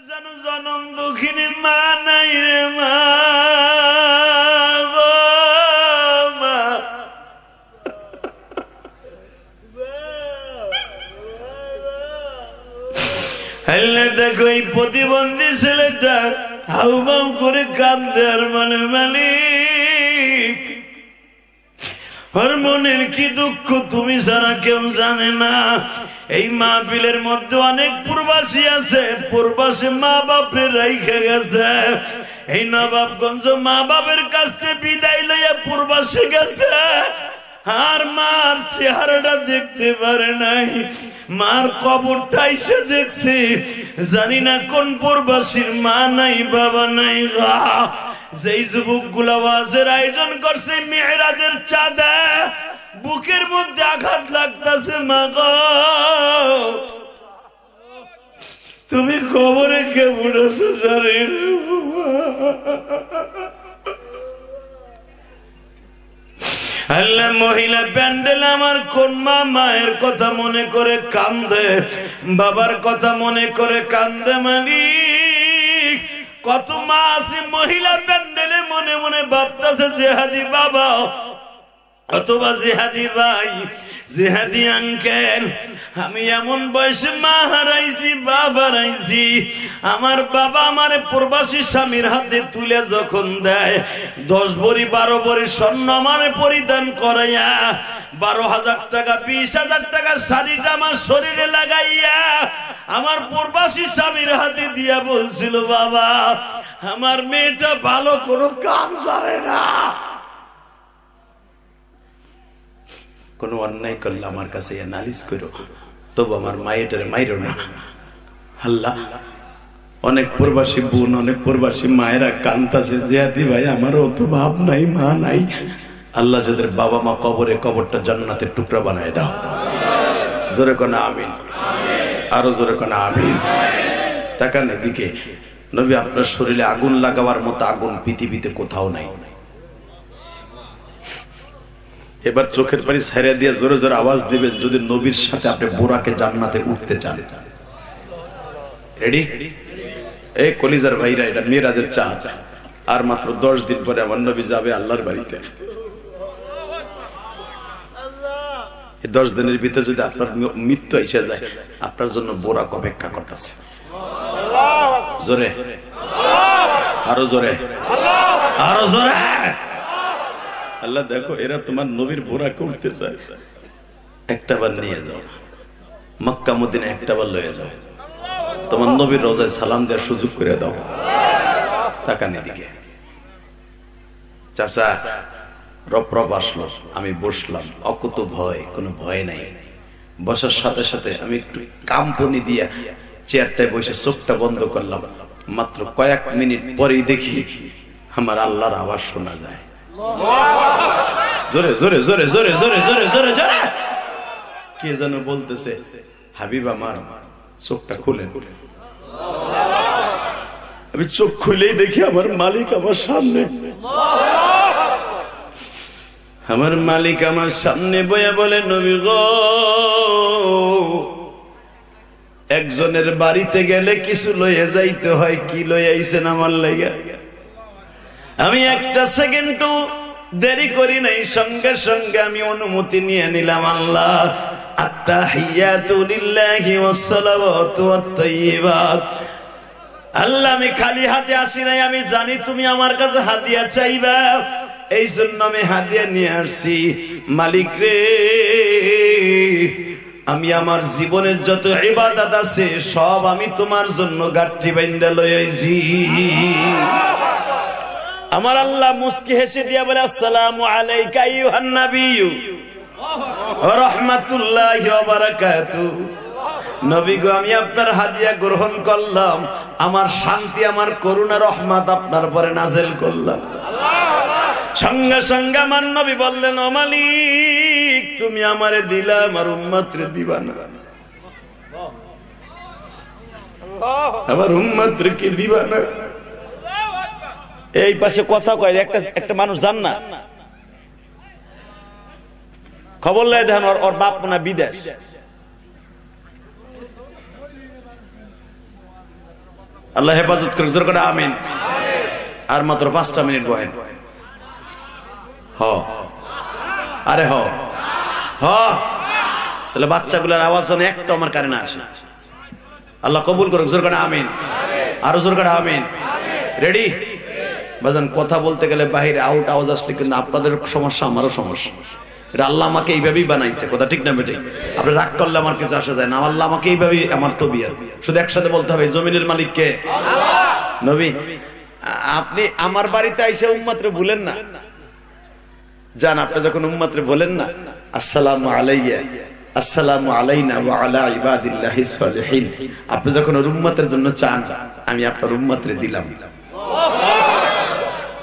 জানো জনম দুঃখিনী মা নাই রে মা দেখো এই প্রতিবন্ধী ছেলেটা হাউমাউ করে কাঁদে আর মানে মালিক ওর মনের কি দুঃখ তুমি ছাড়া কেউ জানে না। এই মাহফিলের মধ্যে অনেক প্রবাসী আছে, প্রবাসী মা বাপের রাইখে গেছে। এই নবাবগঞ্জ মা বাপের কাছ থেকে বিদায় লইয়া প্রবাসী গেছে, আর মার চেহারাটা দেখতে পারে নাই, মার কবরটা এসে দেখছে। জানি না কোন প্রবাসীর মা নাই বাবা নাই। যেই যুবক গুলা ওয়াজের আয়োজন করছে মেহরাজের চাঁদে বুকের মধ্যে আঘাত লাগতেছে। মা গো তুমি কবরে কেমন আছো জানি না। আল্লাহ মহিলা প্যান্ডেল আমার কোন মা মায়ের কথা মনে করে কান্দে, বাবার কথা মনে করে কান্দে। মালিক কত মা আছে মহিলা প্যান্ডেলে মনে মনে ভাবতেছে জেহাদি বাবা অথবা জেহাদি ভাই, জেহাদি আঙ্কেল, আমি এমন বয়সে মা হারাইছি বাবা হারাইছি। আমার বাবা আমার প্রবাসী স্বামীর হাতে তুলে যখন দেয় 10 ভরি 12 ভরি স্বর্ণ আমার পরিধান করাইয়া 12,000 টাকা 20,000 টাকার শাড়িটা আমার শরীরে লাগাইয়া আমার প্রবাসী স্বামীর হাতে দিয়া বলছিল বাবা আমার মেয়েটা ভালো কোনো কাম জানে না, কোন অন্যায় করলে আমার কাছে নালিশ করো, তবু আমার মায়েটারে মাইরো না। আল্লাহ অনেক প্রবাসী বোন অনেক প্রবাসী মায়েরা কান্তাছে জিয়াদি ভাই আমারও তো বাপ নাই মা নাই। আল্লাহ যাদের বাবা মা কবরে কবরটা জান্নাতের টুকরা বানায় দাও। জোরে কোনা আমিন, আরো জোরে কোনা আমিন। তাকান এদিকে, নবী আপনার শরীরে আগুন লাগাবার মতো আগুন পৃথিবীতে কোথাও নাই। এবার চোখের পানি ছাইরা দিয়ে জোরে জোরে আওয়াজ দিবেন যদি নবীর সাথে আপনি বোরাকে জান্নাতে উঠতে চান। রেডি? এই কলিজার ভাইরা, এটা মেরাজের চাঁদ। আর মাত্র 10 দিন পরে আমার নবী যাবে আল্লাহর বাড়িতে। এই 10 দিনের ভিতরে যদি আপনার মৃত্যু এসে যায়, আপনার জন্য বোরাক অপেক্ষা করতেছে। জোরে, আরো জোরে, আরো জোরে। আল্লাহ দেখো এরা তোমার নবীর বোরাকে উঠতে চায়, একটা বার নিয়ে যাও মক্কা মদিনা, একটা বার লয়ে যাও, তোমার নবীর রোজায় সালাম দেওয়ার সুযোগ করে দাও। তাকান এদিকে, চাচা রপ রপ আসলো, আমি বসলাম, অকুত ভয়, কোনো ভয় নাই। বসার সাথে সাথে আমি একটু কাম্পনি দিয়ে চেয়ারটায় বসে চোখটা বন্ধ করলাম। মাত্র কয়েক মিনিট পরেই দেখি আমার আল্লাহর আওয়াজ শোনা যায়। জোরে জোরে জোরে জোরে জোরে জোরে জোরে জোরে কে যেন বলতেছে হাবিব আমার চোখটা খুলেন। আমি চোখ খুলেই দেখি আমার মালিক আমার সামনে, আমার মালিক আমার সামনে বইয়া বলে নবী গো, একজনের বাড়িতে গেলে কিছু লইয়া যাইতে হয়, কি লইয়া আইছেন আমার লাগা? আমি একটা সেকেন্ডও দেরি করি নাই, সঙ্গে সঙ্গে আমি অনুমতি নিয়ে নিলাম। আল্লাহ আত্তাহিয়াতু লিল্লাহি ওয়াস সালাওয়াতু ওয়াত তাইয়্যিবাত। আল্লাহ আমি খালি হাতে আসি নাই, আমি জানি তুমি আমার কাছে হাদিয়া চাইবা, এই জন্য আমি হাদিয়া নিয়ে আসছি। মালিক রে, আমি আমার জীবনের যত ইবাদত আছে সব আমি তোমার জন্য গাঠি বাইন্ধা লই আইছি। আমার আল্লাহ মুস্কি হেসে দিয়া বলে আসসালামু আলাইকা আইয়ুহান নাবিয়্যু ওয়া রাহমাতুল্লাহি ওয়া বারাকাতুহু। নবী গো, আমি আপনার হাদিয়া গ্রহণ করলাম, আমার শান্তি আমার করুণা রহমত আপনার পরে নাযিল করলাম। সঙ্গে সঙ্গে আমার নবী বললেন ও মালিক, তুমি আমারে দিলা, আমার উম্মতরে দিবা না? আমার উম্মতরে কি দিবা না? এই পাশে কথা কয় একটা মানুষ জান না, খবর লাই দেখেন ওর বাপ না বিদেশ। আল্লাহ হেফাজত করুক, জোর করে আমিন। আর মাত্র 5টা মিনিট বহেন। আরে তাহলে বাচ্চাগুলোর আওয়াজ যেন একটা আমার কানে না আসে। আল্লাহ কবুল করুক, জোর করে আমিন। আরো জোর করে আমিন। রেডি বাজান? কথা বলতে গেলে বাহিরে আউট আওয়াজ আসলে কিন্তু আপনাদের সমস্যা, আমারও সমস্যা। এটা আল্লাহ আমাকে এইভাবেই বানাইছে, কথা ঠিক না বেটে? আপনি রাগ করলে আমার কিছু আসা যায় না, আল্লাহ আমাকে এইভাবেই, আমার তবিয়ত। শুধু একসাথে বলতে হবে, জমিনের মালিক কে? নবী। আপনি আমার বাড়িতে আইসা উম্মতরে ভুলেন না, জান আপনি যখন উম্মতরে বলেন না আসসালামু আলাইয়া, আসসালামু আলাইনা ওয়া আলা ইবাদিল্লাহিস সালিহিন, আপনি যখন ওর উম্মতের জন্য চান, আমি আপনার উম্মতরে দিলাম।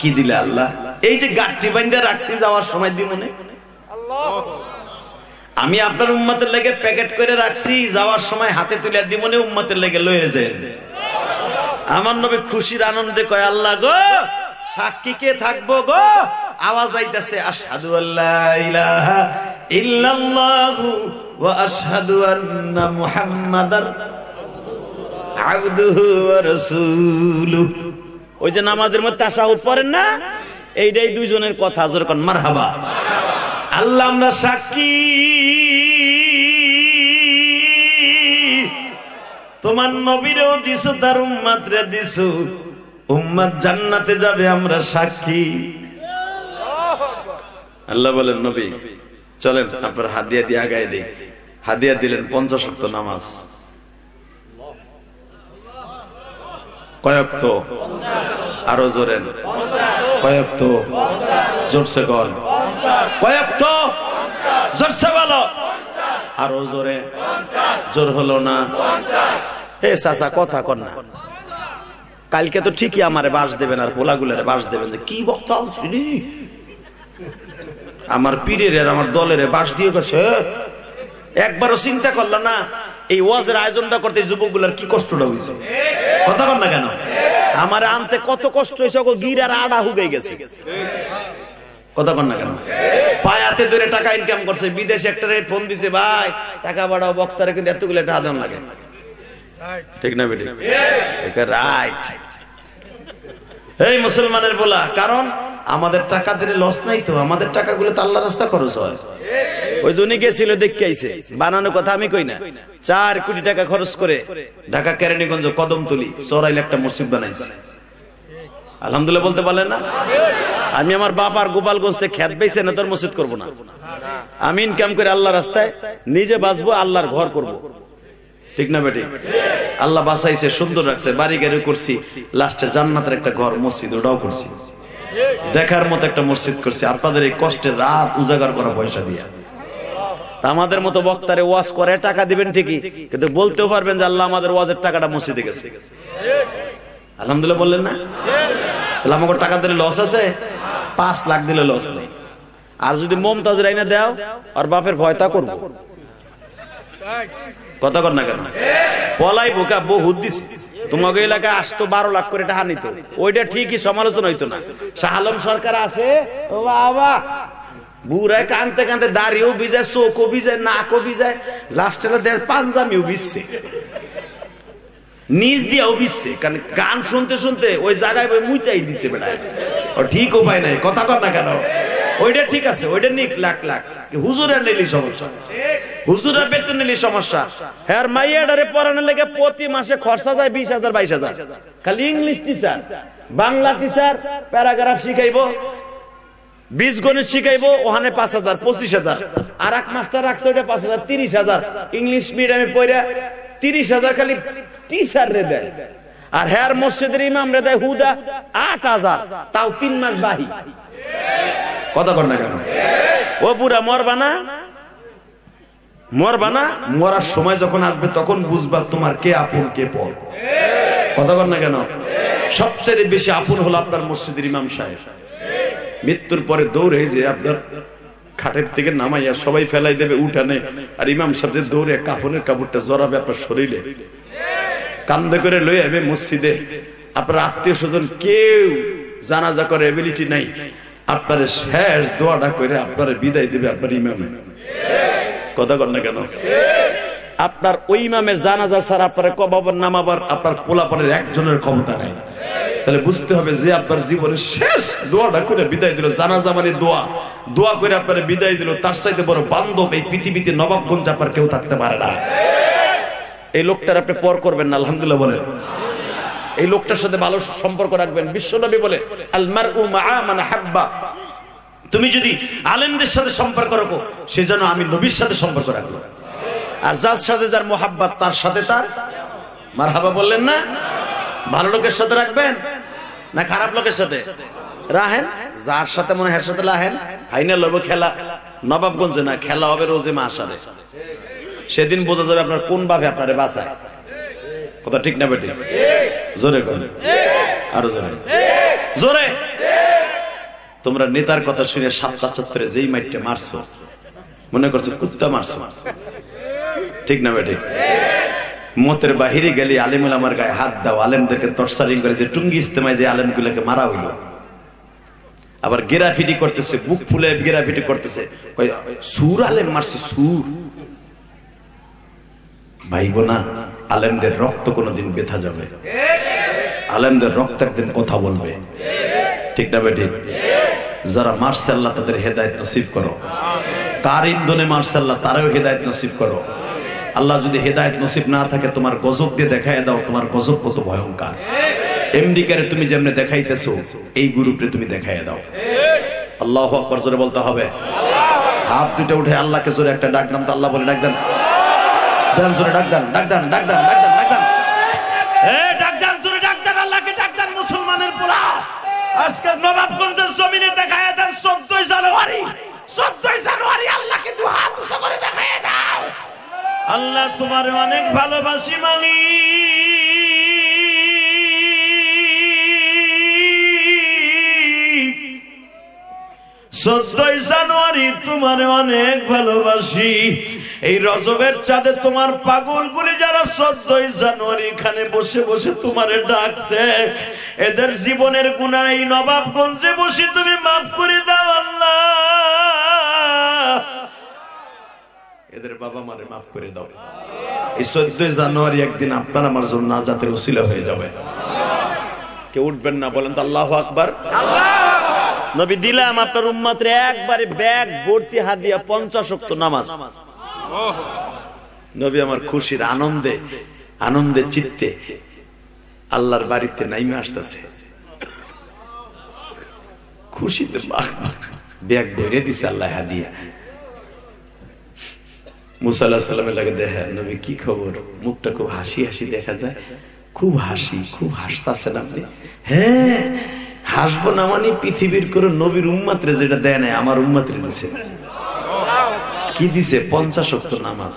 কি দিলে আল্লাহ? এই যে গাঠি বাইন্ধা রাখছি, যাওয়ার সময় দিমনে আমি আপনার উম্মতের লেগে প্যাকেট করে রাখছি, যাওয়ার সময় হাতে তুলে দিমনে উম্মতের লেগে লয়ে যায়। আমার নবী খুশির আনন্দে কয়, আল্লাহ গো সাক্ষী কে থাকবো গো? আওয়াজ আইতাছে, আশহাদু আল্লা ইলাহা ইল্লাল্লাহু ওয়া আশহাদু আন্না মুহাম্মাদার আবদুহু ওয়া রাসূলুহু। ওই যে নামাজের মধ্যে তাশাহুদ পড়েন না, এইটাই দুইজনের কথা। জোরে কোন মারহাবা। আল্লাহ আমরা সাক্ষী, তোমার নবীরেও দিছো, তার উম্মতরে দিছো, উম্মত জান্নাতে যাবে, আমরা সাক্ষী। আল্লাহ বলেন, নবী চলেন আপনার হাদিয়া দিয়ে আগায় দেই। হাদিয়া দিলেন 50 ওয়াক্ত নামাজ। কয়ক্ত? আরো জোরেন। কয়ক্ত? জোরসে কল। কয়ক্ত? জোরসে বলো। আরো জোরে। জোর হলো না। হে চাচা কথা কর না। কালকে তো ঠিকই আমারে বাস দেবেন, আর পোলাগুলারে বাস দেবেন, যে কি বক্তা আমার পীরের আর আমার দলের বাস দিয়ে গেছে। একবারও চিন্তা করল না এই ওয়াজের আয়োজনটা করতে যুবকগুলার কি কষ্টটা হয়েছে? কথা কর না কেন? আমার আনতে কত কষ্ট হয়েছে, গির আর আড়া হুগে গেছে। কথা কর না কেন? পায়াতে ধরে টাকা ইনকাম করছে, বিদেশে একটা ফোন দিছে, ভাই টাকা বাড়াও, বক্তারে কিন্তু এতগুলো টাকা দেন লাগে। ঠিক না বেটি? রাইট। এই মুসলমানের বলা, কারণ আমাদের টাকা দিলে লস নাই তো, আমাদের টাকাগুলো তো আল্লাহর রাস্তা খরচ হয়। ওই জন্য গেছিল, দেখে আইছে, বানানো কথা আমি কই না। 4 কোটি টাকা খরচ করে ঢাকা কেরানীগঞ্জ কদমতলি চড়াইলে একটা মসজিদ বানাইছে। আলহামদুলিল্লাহ বলতে পারলেন না? আমি আমার বাপ আর গোপালগঞ্জ থেকে খেত বেচে না তোর মসজিদ করবো না। আমি ইনকাম করে আল্লাহর রাস্তায় নিজে বাঁচবো, আল্লাহর ঘর করবো। ঠিক না বেটি? আল্লাহ বাঁচাইছে, সুন্দর রাখছে, বাড়ি গাড়ি করছি, লাস্টে জান্নাতের একটা ঘর, মসজিদ, ওটাও করছি। দেখার মতো একটা মসজিদ করছি, আপনাদের এই কষ্টের রাত উজাগার করা পয়সা দিয়ে। আমাদের মতো বক্তারে ওয়াজ করে টাকা দিবেন ঠিকই, কিন্তু বলতেও পারবেন যে আল্লাহ আমাদের ওয়াজের টাকাটা মসজিদে গেছে। আলহামদুলিল্লাহ বললেন না? তাহলে আমাকে টাকা দিলে লস আছে? 5 লাখ দিলে লস নেই। আর যদি মমতাজ রাইনা দাও, আর বাপের ভয়তা করবো। কথা কর না কেন? পলাই বোকা বহুত দিছে। তোমাকে এলাকায় আসতো 12 লাখ করে টাকা নিত, ওইটা ঠিকই, সমালোচনা হইতো না। শাহ আলম সরকার আসে, ও বাবা বুড়ায় কানতে কানতে দাড়িও ভিজায়, চোখও ভিজায়, নাকও ভিজায়, লাস্টে পাঞ্জামিও ভিজছে, নিজ দিয়েও ভিজছে। কারণ গান শুনতে শুনতে ওই জায়গায় মুইটাই দিচ্ছে বেড়ায়, ও ঠিকও পায় নাই। কথা কর না কেন? ওইটা ঠিক আছে, ওইটা নিক লাখ লাখ, হুজুরের নিলি সমস্যা, হুজুরের বেতন নিলি সমস্যা। হ্যাঁ, মাইয়াডারে পড়ানোর লেগে প্রতি মাসে খরচা যায় 20,000 22,000। খালি English teacher, Bangla teacher, paragraph শিখাইবো, বীজগণিত শিখাইবো, ওখানে 5,000 25,000। আর এক মাস্টার রাখছে, ওইটা 5,000 30,000। ইংলিশ মিডিয়ামে পড়া 30,000 খালি টিচার রে দেয়। আর হ্যাঁ, মসজিদের ইমাম রে দেয় হুদা 8,000, তাও 3 মাস বাহি। কথা কর না কেন? ও পুরা মরবা না, মরবা না, মরার সময় যখন আসবে তখন বুঝবা তোমার কে আপন কে পর। কথা কর না কেন? সবচেয়ে বেশি আপন হলো আপনার মসজিদের ইমাম সাহেব। মৃত্যুর পরে দৌড়ে যে আপনার খাটের থেকে নামাইয়া সবাই ফেলাই দেবে উঠানে, আর ইমাম সাহেব দৌড়ে কাফনের কাপড়টা জড়াবে আপনার শরীরে, কান্দে করে লই আইবে মসজিদে। আপনার আত্মীয় স্বজন কেউ জানাজা করে এবিলিটি নাই, আপনার শেষ দোয়াটা করে আপনার বিদায় দেবে আপনার ইমামে। কথা কর না কেন? আপনার ওই ইমামের জানাজা ছাড়া আপনার কবর নামাবার আপনার পোলাপানের একজনের ক্ষমতা নাই। তাহলে বুঝতে হবে যে আপনার জীবনের শেষ দোয়াটা করে বিদায় দিল, জানাজা মানে দোয়া করে আপনার বিদায় দিল, তার চাইতে বড় বান্ধব এই পৃথিবীতে নবাবগঞ্জ আপনার কেউ থাকতে পারে না। এই লোকটার আপনি পর করবেন না, আলহামদুলিল্লাহ বলেন। এই লোকটার সাথে ভালো সম্পর্ক রাখবেন। বিশ্বনবী বলে আল মারউ মা'a মান হাব্বা, তুমি যদি আলেমদের সাথে সম্পর্ক রাখো সে যেন আমি নবীর সাথে সম্পর্ক রাখবো, আর যার সাথে যার মোহাব্বত তার সাথে তার মারহাবা বললেন না। ভালো লোকের সাথে রাখবেন না খারাপ লোকের সাথে রাখেন, যার সাথে মনে হয় সাথে রাখেন। ফাইনাল হবে খেলা নবাবগঞ্জে না, খেলা হবে রোজে মাসারে। সেদিন বোঝা যাবে আপনার কোন ভাবে আপনারে বাঁচায়। কথা ঠিক না বেটি? জোরে জোরে আরো জোরে জোরে। তোমরা নেতার কথা শুনে ৭টা চত্বরে যেই মাইটে মারছো মনে করছো কুত্তা মারছো, ঠিক না বেটি? মতের বাহিরে গেলে আলেম আমার গায়ে হাত দাও, আলেমদেরকে তরসারিং করে যে টুঙ্গি ইস্তেমায় যে আলেমগুলোকে মারা হইল। আবার গেরাফিটি করতেছে, বুক ফুলে গেরাফিটি করতেছে, সুর আলেম মারছে সুর। ভাইব না, আলেমদের রক্ত কোনোদিন বেথা যাবে, আলেমদের রক্ত একদিন কথা বলবে, ঠিক না বেটি? যারা মারছে আল্লাহ তাদের হেদায়েত নসিব করো, কার ইন্ধনে মারছে আল্লাহ তারাও হেদায়েত নসিব করো। আল্লাহ যদি হেদায়েত নসিব না থাকে তোমার গজব দিয়ে দেখায় দাও, তোমার গজব কত ভয়ঙ্কর। আমেরিকারে তুমি যেমনে দেখাইতেছো এই গ্রুপে তুমি দেখায় দাও। আল্লাহু আকবার জোরে বলতে হবে। হাত দুটো উঠে আল্লাহকে জোরে একটা ডাক নাম তো আল্লাহ বলে ডাক দেন, জোরে ডাক দেন, ডাক দেন, ডাক দেন, ডাক দেন, ডাক দেন, ডাক দেন, জোরে ডাক দেন, আল্লাহকে ডাক দেন। মুসলমানের পোলা আজকে নবাবগঞ্জের জমিনে দেখায় দেন 14 জানুয়ারি, 14 জানুয়ারি আল্লাহকে দু হাত উঁচু করে দেখায় দাও। আল্লাহ তোমার অনেক ভালোবাসি মালিক, 14 জানুয়ারি তোমার অনেক ভালোবাসি। এই রজবের চাঁদে তোমার পাগল বলে যারা 14 জানুয়ারি এখানে বসে বসে তোমারে ডাকছে, এদের জীবনের গুনাহ এই নবাবগঞ্জে বসে তুমি মাফ করে দাও আল্লাহ। এদের বাবা মারে মাফ করে দাও। এই 14 জানুয়ারি একদিন আপনার আমার জন্য নাজাতের ওসিলা হয়ে যাবে। কেউ উঠবেন না, বলেন তো আল্লাহু আকবার। নবী দিলাম আপনার উম্মতের একবারে ব্যাগ ভর্তি হাদিয়া 50 ওয়াক্ত নামাজ। নবী আমার খুশির আনন্দে আনন্দে চিত্তে আল্লাহর বাড়িতে নাইমে আসতেছে, খুশিতে ব্যাগ ভরে দিছে আল্লাহ হাদিয়া। মুসা আলাইহিস সালামের লাগে দেখা, নবী কি খবর? মুখটা খুব হাসি হাসি দেখা যায়, খুব হাসি, খুব হাসতাছেন আপনি? হ্যাঁ হাসবো না মানে পৃথিবীর কোন নবীর উম্মতরে যেটা দেয় নাই আমার উম্মতরে দিছে। কি দিছে? 50 ওয়াক্ত নামাজ।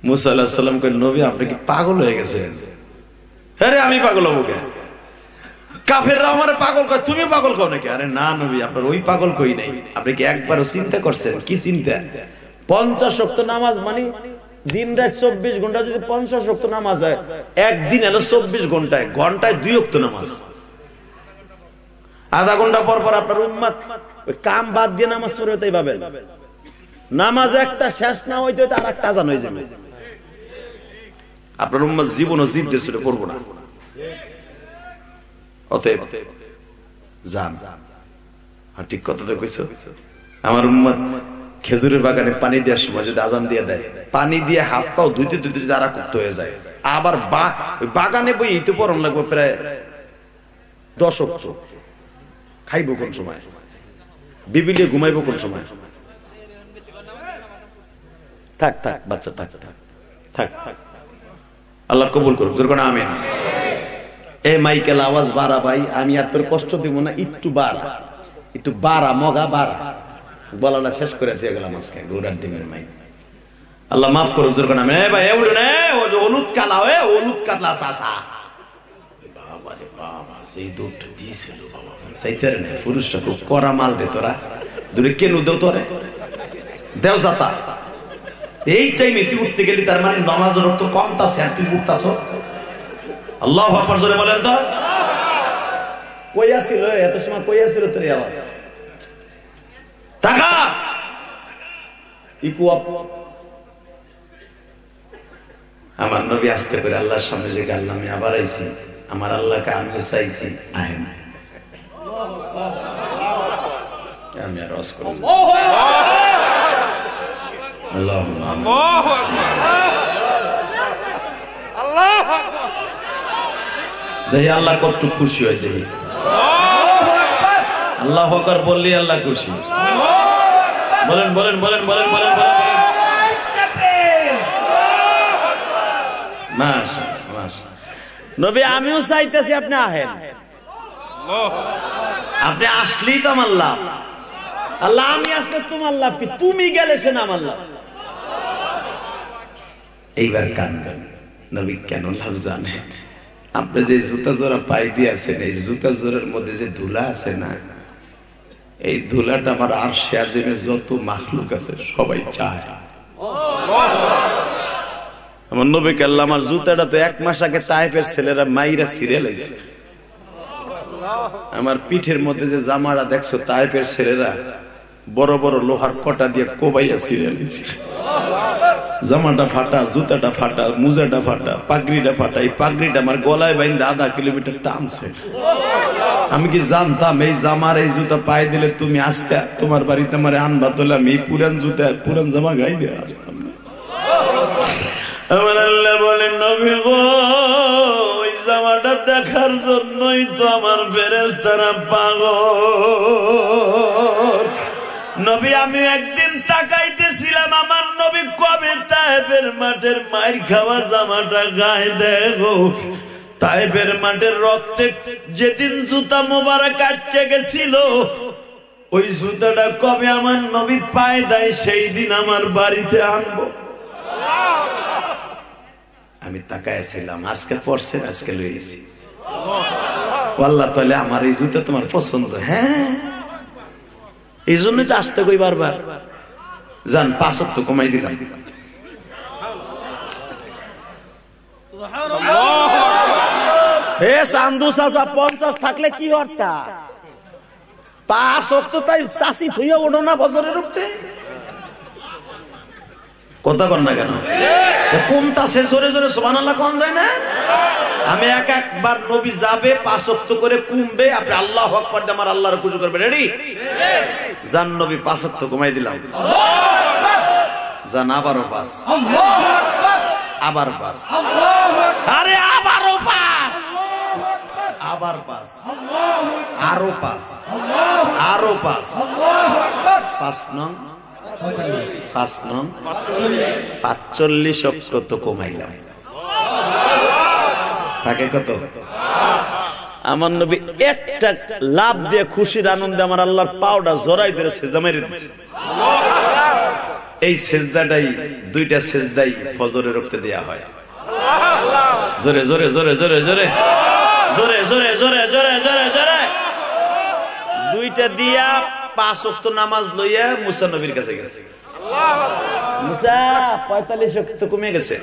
মুসা আলাইহিস সালাম কইলেন, নবী আপনি কি পাগল হয়ে গেছেন? আরে আমি পাগল হবো কেন? কাফেররা আমারে পাগল কয়, তুমি পাগল কও নাকি? আরে না নবী, আপনার ওই পাগল কই নাই। আপনি কি একবারও চিন্তা করছেন? কি চিন্তা? 50 ওয়াক্ত নামাজ মানে দিন রাত 24 ঘন্টা যদি 50 ওয়াক্ত নামাজ হয়, একদিন হলো 24 ঘন্টায়, ঘন্টায় 2 ওয়াক্ত নামাজ। আধা ঘন্টা পর পর আপনার উম্মত ওই কাম বাদ দিয়ে নামাজ পড়ে, তাই ভাবেন নামাজ একটা শেষ না হইতে হইতে আরেকটা আজান হয়ে যাবে। আপনার উম্মত জীবনও জিদ্দে ছিল পড়বো না। অতএব জান, আর ঠিক কথা তো কইছো। আমার উম্মত খেজুরের বাগানে পানি দেওয়ার সময় যদি আজান দিয়ে দেয়, পানি দিয়ে হাত পাও ধুইতে ধুইতে যদি আর কুপ্ত হয়ে যায়, আবার বাগানে বই তো পরন লাগবে প্রায় 10 ওয়াক্ত। খাইবো কোন সময়? বিবিলিয়ে ঘুমাইবো কোন সময়? থাক থাক বাচ্চা, থাক থাক থাক থাক। আল্লাহ কবুল করুক, জোর করে আমিন। এ মাইকেল আওয়াজ বাড়া ভাই, আমি আর তোর কষ্ট দিব না, একটু বাড়া, একটু বাড়া, মগা বাড়া। বলাটা শেষ করে দিয়ে গেলাম আজকে ঘোড়ার ডিমের মাইক। আল্লাহ মাফ করুক, জোর করে আমিন। এ ভাই উঠুন, হলুদ কালা, হলুদ কালা চাচা। বাবা রে বাবা, সেই দুধটা দিয়েছিল বাবা, চাইতে রে না। পুরুষটা খুব কড়া মাল রে, তোরা দূরে কেন দেও তোরে দেও যাতা। এই টাইমে তুই উঠতে গেলি, তার মানে নামাজের রক্ত কমতাছে আর তুই উঠতাছ। আল্লাহু আকবার জোরে বলেন তো। কইয়া ছিল এত সময়, কইয়া ছিল তোর আওয়াজ। টাকা আমার নবী আসতে করে আল্লাহর সামনে যে আল্লাহ আমি আবার আইছি, আমার আল্লাহকে আমি চাইছি, আহে না, আমি আর রস করব। দেখি আল্লাহ কত খুশি হয়, দেখি আল্লাহ আকবার বললি আল্লাহ খুশি। বলেন বলেন বলেন বলেন বলেন বলেন। নবী আমিও চাইতেছি আপনি আহেন, আপনি আসলেই তো আমার লাভ। আল্লাহ আমি আসলে তোমার লাভ কি, তুমি গেলে সে না আমার লাভ। এইবার কানবেন, নবী কেন লাভ জানে? আপনি যে জুতা জোড়া পাই দিয়েছেন, এই জুতা জোড়ার মধ্যে যে ধুলা আছে না, এই ধুলাটা আমার আরশে আজিমে যত মাখলুক আছে সবাই চায়। আমার নবী আল্লাহ আমার জুতাটা তো 1 মাস আগে তায়েফের ছেলেরা মাইরা ছিঁড়ে লাইছে। আমার পিঠের মধ্যে যে জামাটা দেখছো তায়েফের ছেলেরা বড় বড় লোহার কটা দিয়ে কোবাইয়া ছিঁড়ে লাইছে। জামাটা ফাটা, জুতাটা ফাটা, মুজাটা ফাটা, পাগড়িটা ফাটা। এই পাগড়িটা আমার গলায় বাইন্ধে 1/2 কিলোমিটার টানছে। আমি কি জানতাম এই জামার এই জুতা পায়ে দিলে তুমি আজকে তোমার বাড়িতে আমার আনবা, তোলে আমি এই পুরান জুতা পুরান জামা গাই দিয়ে আসতাম না। আমার আল্লাহ বলেন নবী গো, ওই জামাটা দেখার জন্যই তো আমার ফেরেশতারা পাগল। নবী আমি একদিন তাকাইতেছিলাম, আমার নবী কবে তায়েফের মাঠের মাইর খাওয়া জামাটা গায়ে দেখো। তায়েফের মাঠের রক্তে যেদিন জুতা মোবারক আটকে গেছিল, ওই জুতাটা কবে আমার নবী পায়ে দেয়, সেই দিন আমার বাড়িতে আনবো। আমি তাকাইছিলাম, আজকে পড়ছেন, আজকে লইছি। আল্লাহ তাহলে আমার এই জুতা তোমার পছন্দ? হ্যাঁ, এই জন্যই তো আসতে কই বারবার। যান 5 ওয়াক্ত কমাই দিলাম। হে চান্দু চাচা 50 থাকলে কি হরতা? 5 ওয়াক্ত তাই চাষি থইয়া ওঠো না বছরের উঠতে। কথা কন না কেন? কমতাছে জোরে জোরে সুবহানাল্লাহ কোন যায় না? আমি একবার নবী যাবে 5 ওয়াক্ত করে কমবে, আপনি আল্লাহু আকবার দিয়ে আমার আল্লাহর খুশি করবে। রেডি? জান নবী 5 ওয়াক্ত কমাই দিলাম। জান আবারও 5, আবার 5, আরে আবারও 5, আবার 5, আরো 5, আরো 5, 5 নং 45 ওয়াক্ত কমাইলাম। থাকে কত? আমার নবী একটা লাভ দিয়ে খুশির আনন্দে আমার আল্লাহর পাওটা জড়াই ধরে সিজদা মেরে দিয়েছে। এই সিজদাটাই 2টা সিজদাই ফজরের রক্তে দেয়া হয়। জোরে জোরে জোরে জোরে জোরে জোরে জোরে জোরে জোরে জোরে জোরে 2টা দিয়া 5 ওয়াক্ত নামাজ লইয়া মুসা নবীর কাছে গেছে। মুসা 45 ওয়াক্ত কমে গেছে।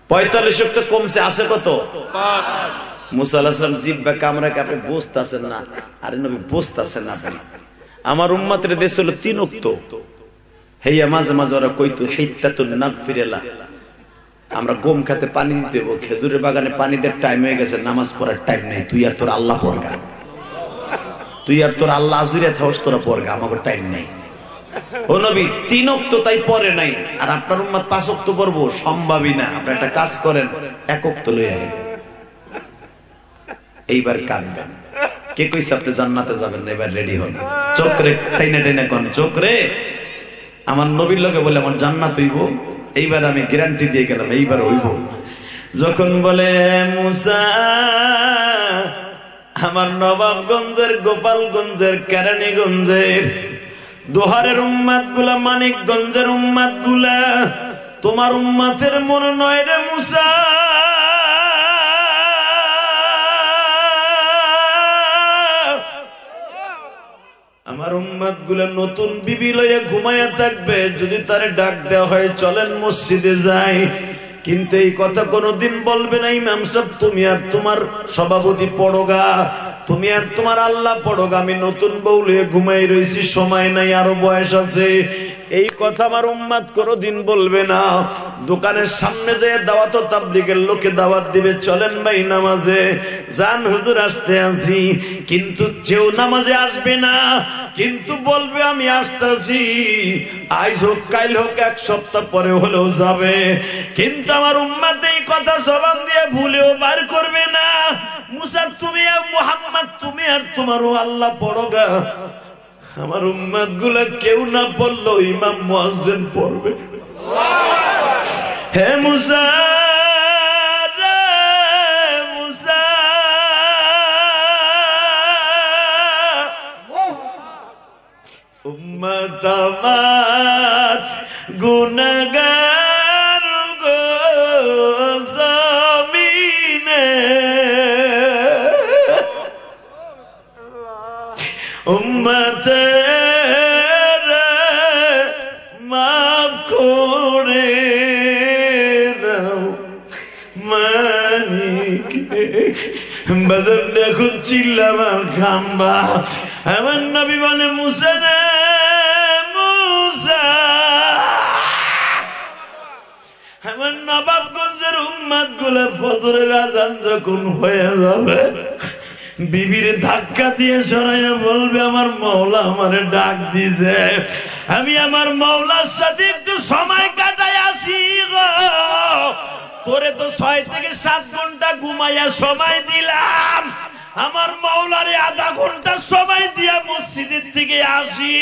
45 ওয়াক্ত কমছে, আছে কত? 5। মুসা আলাইহিস সালাম জিহ্বা কামড়া কাপে বসতাছেন না। আরে নবী বসতাছেন না আপনি। আমার উম্মতের দেশ হলো 3 ওয়াক্ত। হেইয়া মাঝে মাঝে ওরা কইতো হিত্তাতুন নাগফিরালা, আমরা গম খেতে পানি দেব, খেজুরের বাগানে পানি দেওয়ার টাইম হয়ে গেছে, নামাজ পড়ার টাইম নেই, তুই আর তোর আল্লাহ পড়গা, তুই আর তোর আল্লাহ আজুরে থাকস, তোরা পড়গা, আমাকে টাইম নেই। ও নবী 3 ওয়াক্ত তাই পড়ে নাই, আর আপনার উম্মত 5 ওয়াক্ত পড়বো সম্ভবই না। আপনি একটা কাজ করেন, 1 ওয়াক্ত লই আইন। এইবার কানবেন। কে কইছে আপনি জান্নাতে যাবেন না? এবার রেডি হন, চোখরে টাইনা টাইনা কোন চোখরে আমার নবীর লগে বলে আমার জান্নাত হইব। এইবার আমি গ্যারান্টি দিয়ে গেলাম, এইবার হইব। যখন বলে মুসা আমার নবাবগঞ্জের, গোপালগঞ্জের, কেরানীগঞ্জের, দোহারের উম্মাত গুলা, মানিকগঞ্জের উম্মাত গুলা তোমার উম্মাতের মনে নয় রে মুসা। আমার উম্মাত গুলা নতুন বিবি লইয়া ঘুমাইয়া থাকবে, যদি তারে ডাক দেওয়া হয় চলেন মসজিদে যাই, কিন্তু এই কথা কোনদিন বলবে না ইমাম সাহেব তুমি আর তোমার সভাপতি পড়োগা, তুমি আর তোমার আল্লাহ পড়ো, আমি নতুন বউ লয়ে ঘুমাই রইছি, সময় নাই, আরো বয়স আছে। এই কথা আমার উম্মত কোনদিন বলবে না। দোকানের সামনে যে দাওয়াত তাবলীগের লোকে দাওয়াত দিবে, চলেন ভাই নামাজে যান, হুজুর আসতে আছি, কিন্তু কেউ নামাজে আসবে না, কিন্তু বলবে আমি আসতেছি, আজ হোক কাল হোক এক সপ্তাহ পরে হলেও যাবে। কিন্তু আমার উম্মত এই কথা জবান দিয়ে ভুলেও বার করবে না। মুসা তুমি আর মুহাম্মদ তুমি আর তোমারও আল্লাহ পড়ো গা। আমার উম্মত গুলা কেউ না পড়লো ইমাম মুয়াজ্জিন পড়বে। হে মুসা রে মুসা, উম্মত আমার গুনাহগার গো জমিনে, উম্মতের মাফ করে দাও মালিক। বাজার দেখুন চিল্লাবার খাম্বা। আমার নবী বলে মুসা রে মুসা, আমার নবাবগঞ্জের উম্মত গুলা ফজরের আযান যখন হয়ে যাবে, বিবির ধাক্কা দিয়ে সরাইয়া বলবে আমার মাওলা আমারে ডাক দিছে, আমি আমার মাওলার সাথে একটু সময় কাটাই আসি গো। তোরে তো 6 থেকে 7 ঘন্টা ঘুমাইয়া সময় দিলাম, আমার মাওলারে আধা ঘন্টা সময় দিয়া মসজিদের থেকে আসি।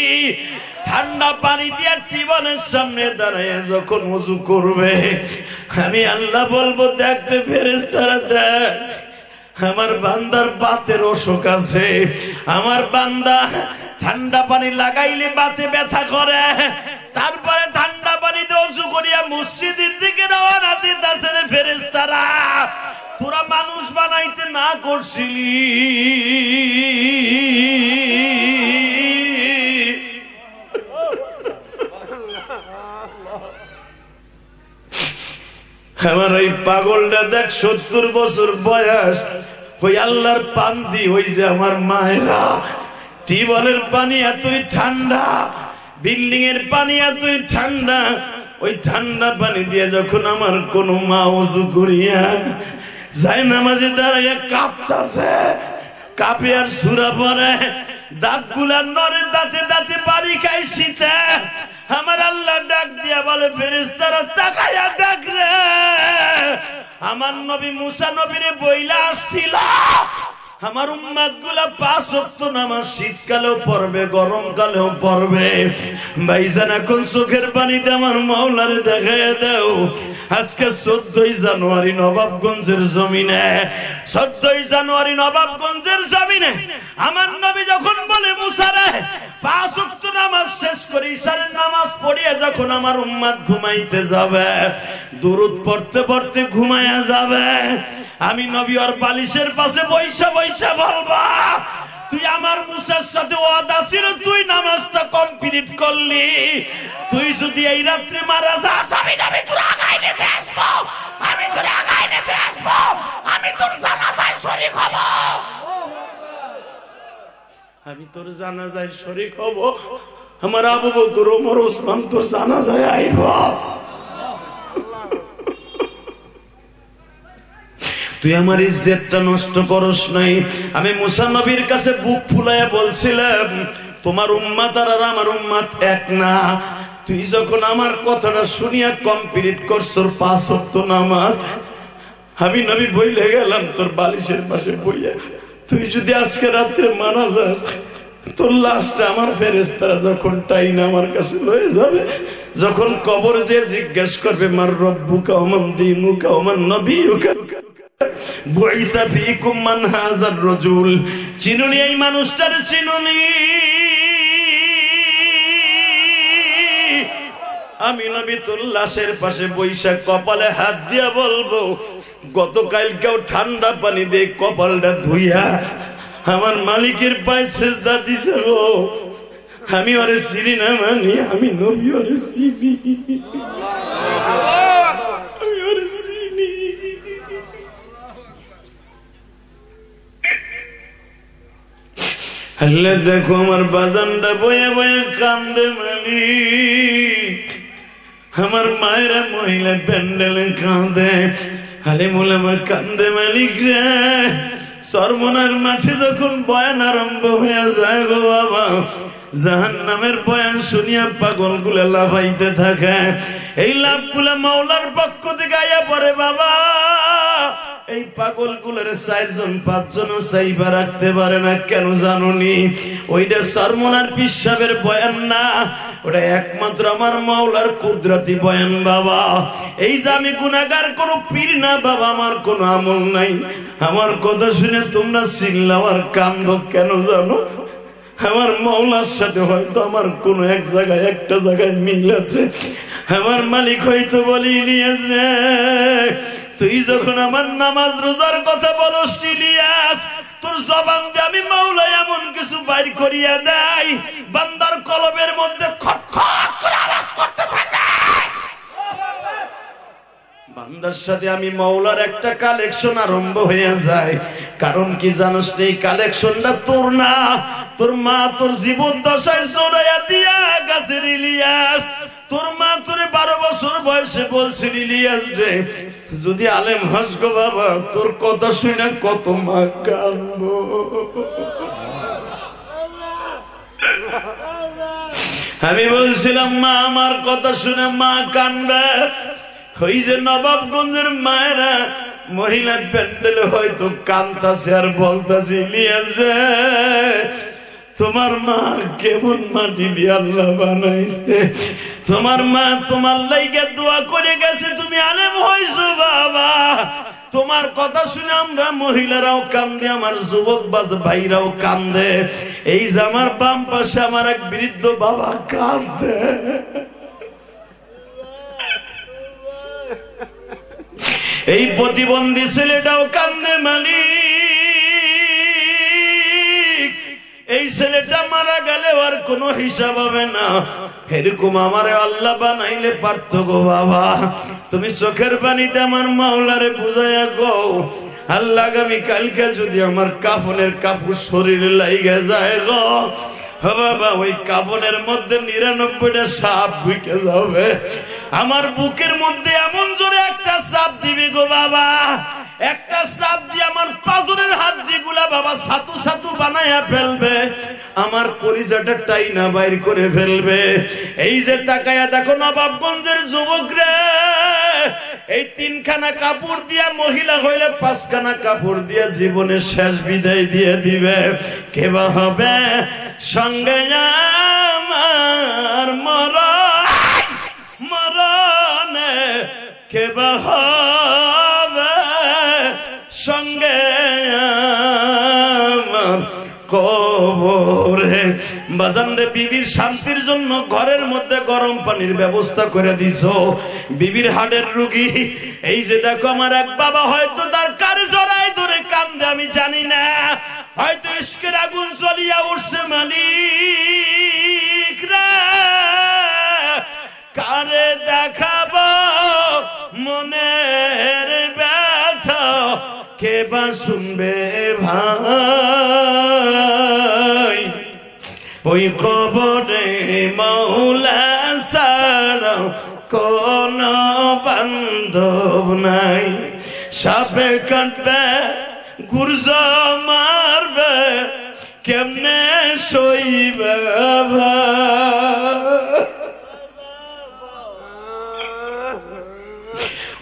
ঠান্ডা পানি দিয়া টিউবওয়েলের সামনে দাঁড়ায় যখন ওযু করবে, আমি আল্লাহ বলবো দেখবে ফেরেশতারা দেখ, আমার বান্দার বাতের অসুখ আছে, আমার বান্দা ঠান্ডা পানি লাগাইলে বাতে ব্যথা করে, তারপরে ঠান্ডা পানিতে ওযু করিয়া মসজিদের দিকে রওনা দিতেছে। ফেরেশতারা তোরা মানুষ বানাইতে না করছিলি, আমার ওই পাগলটা দেখ 70 বছর বয়স, ওই আল্লাহর পান্দি, ওই যে আমার মায়েরা, টিউবওয়েলের পানি এতই ঠান্ডা, বিল্ডিং এর পানি এতই ঠান্ডা, ওই ঠান্ডা পানি দিয়ে যখন আমার কোন মা ওযু করিয়া যায় নামাজে দাঁড়াইয়া কাঁপতাছে, কাঁপে আর সূরা পড়ে, দাঁত গুলা নড়ে, দাঁতে দাঁতে বাড়ি খায় শীতে, আমার আল্লাহ ডাক দিয়া বলে ফেরেশতারা তাকায়া দেখ রে, আমার নবী মুসা নবীরে বইলা আসছিল আমার উম্মত গুলা 5 ওয়াক্ত নামাজ শীতকালেও পড়বে, গরমকালেও পড়বে। ভাইজান এখন চোখের পানিতে আমার মাওলারে দেখায় দাও। আজকে 14ই জানুয়ারি নবাবগঞ্জের জমিনে, 14ই জানুয়ারি নবাবগঞ্জের জমিনে আমার নবী যখন বলে মুসা রে 5 ওয়াক্ত নামাজ শেষ করে ইশারের নামাজ পড়িয়ে যখন আমার উম্মত ঘুমাইতে যাবে, দুরূদ পড়তে পড়তে ঘুমায়া যাবে, আমি নবী আর বালিশের পাশে বইসা বইসা বলবা তুই আমার মুসার সাথে ওয়াদা ছিল, তুই নামাজটা কমপ্লিট করলি, তুই যদি এই রাত্রে মারা যাস আমি নবী তোর আগায় নিতে আসবো, আমি তোর আগায় নিতে আসবো, আমি তোর জানাজায় শরীক হব, আমি তোর জানাজায় শরীক হব, আমার আবু বকর ওমর ওসমান তোর জানাজায় আইব। তুই আমার ইজ্জতটা নষ্ট করস নাই। আমি মুসা নবীর কাছে বুক ফুলাইয়া বলছিলাম তোমার উম্মত আর আমার উম্মত এক না। তুই যখন আমার কথাটা শুনিয়া কমপ্লিট করছর 5 ওয়াক্ত নামাজ, আমি নবী বইলে গেলাম তোর বালিশের পাশে বইয়া, তুই যদি আজকে রাত্রে মারা যাস তোর লাশটা আমার ফেরেশতারা যখন টাইনা আমার কাছে লয়ে যাবে, যখন কবর যে জিজ্ঞেস করবে মার রব্বুকা ওয়া মান দীনুকা ওয়া মান নবিয়ুকা বুইসা ফীকুম মান হাযার রাজুল, চিনুনি এই মানুষটার চিনুনি। আমি নবী তোর লাশের পাশে বৈশাখ কপালে হাত দিয়া বলবো গতকাল কেউ ঠান্ডা পানি দিয়ে কপালটা ধুইয়া আমার মালিকের পায়ে সেজদা দিছে গো, আমি ওরে চিনি না মানি, আমি নবী ওরে চিনি, আমি ওরে চিনি। আল্লাহ দেখো আমার বাজানটা বয়ে বয়ে কান্দে মালিক, আমার মায়েরা মহিলা প্যান্ডেলে কাঁদে, হালিমুল আমার কান্দে মালিক রে। সরমনার মাঠে যখন বয়ান আরম্ভ হয়ে যায় গো বাবা, জাহান্নামের বয়ান শুনিয়া পাগল গুলা লাফাইতে থাকে। এই লাভগুলা মাওলার পক্ষ থেকে আয়া পড়ে বাবা। এই পাগল গুলোর 4 জন 5 জনও সাইবা রাখতে পারে না। কেন জানুনি? ওইটা সরমনার পিসাবের বয়ান না, ওটা একমাত্র আমার মাওলার কুদরতি বয়ান বাবা। এই যে আমি গুনাহগার কোনো পীর না বাবা, আমার কোনো আমল নাই। আমার কথা শুনে তোমরা চিল্লাও আর কান্দো কেন জানো? আমার মাওলার সাথে হয়তো আমার কোন এক জায়গায় একটা জায়গায় মিল আছে। আমার মালিক হয়তো বলি, ইলিয়াস রে তুই যখন আমার নামাজ রোজার কথা বলস ইলিয়াস, তোর জবান দিয়ে আমি মাওলা এমন কিছু বাইর করিয়া দেয় বান্দার কলবের মধ্যে খটখট করে আওয়াজ করতে থাকে। বান্দার সাথে আমি মাওলার একটা কালেকশন আরম্ভ হয়ে যায়। কারণ কি জানোস? এই কালেকশনটা তোর না, তোর মা তোর জীবন দশায় জড়াইয়া দিয়া গাছের ইলিয়াস। তোর মা তোরে 12 বছর বয়সে বলছিল, ইলিয়াস রে যদি আলেম হস গো বাবা, তোর কথা শুনে কত মা কাঁদবো। আমি বলছিলাম মা আমার কথা শুনে মা কাঁদবে। ওই যে নবাবগঞ্জের মায়েরা মহিলা প্যান্ডেলে হয়তো কান্তাছে আর বলতাছে, ইলিয়াস রে তোমার মা কেমন মাটি দিয়ে আল্লাহ বানাইছে, তোমার মা তোমার লাইগা দোয়া করে গেছে, তুমি আলেম হইছো বাবা। তোমার কথা শুনে আমরা মহিলারাও কান্দে, আমার যুবক ভাইরাও কান্দে। এই যে আমার বাম পাশে আমার এক বৃদ্ধ বাবা কান্দে। এই প্রতিবন্ধী ছেলেটাও কান্দে মালিক। এই ছেলেটা মারা গেলে আর কোনো হিসাব হবে না। এরকম আমারে আল্লাহ বানাইলে পারতো গো বাবা। তুমি চোখের পানিতে আমার মাওলারে বুঝাইয়া গো, আল্লাহ আগামী কালকে যদি আমার কাফনের কাপড় শরীরে লাইগা যায় গো বাবা, ওই কাফনের মধ্যে 99টা সাপ ঢুকে যাবে। আমার বুকের মধ্যে এমন জোরে একটা সাপ দিবি গো বাবা, একটা সাপ দিয়ে আমার পাজরের হাড্ডি গুলা বাবা ছাতু ছাতু বানায়া ফেলবে, আমার কলিজাটা টাইনা বাইর করে ফেলবে। এই যে তাকায়া দেখো নবাবগঞ্জের যুবক রে, এই 3খানা কাপড় দিয়া মহিলা হইলে 5খানা কাপড় দিয়া জীবনের শেষ বিদায় দিয়ে দিবে। কেবা হবে সঙ্গে আমার মরণে, কেবা হবে সঙ্গে আমার কবরে। বাজান রে, বিবির শান্তির জন্য ঘরের মধ্যে গরম পানির ব্যবস্থা করে দিছো। বিবির হাড়ের রোগী। এই যে দেখো আমার এক বাবা হয়তো তার কারে জড়াই ধরে কান্দে, আমি জানি না, হয়তো ইশকের আগুন জ্বলিয়া উঠছে মালিক রে। কারে দেখাবো মনের ব্যথা, কে বা শুনবে ভাই? ওই কবরে মাওলা ছাড়া কোন বান্ধব নাই। সাপে কাটবে, গুরজ মারবে, কেমনে সইবে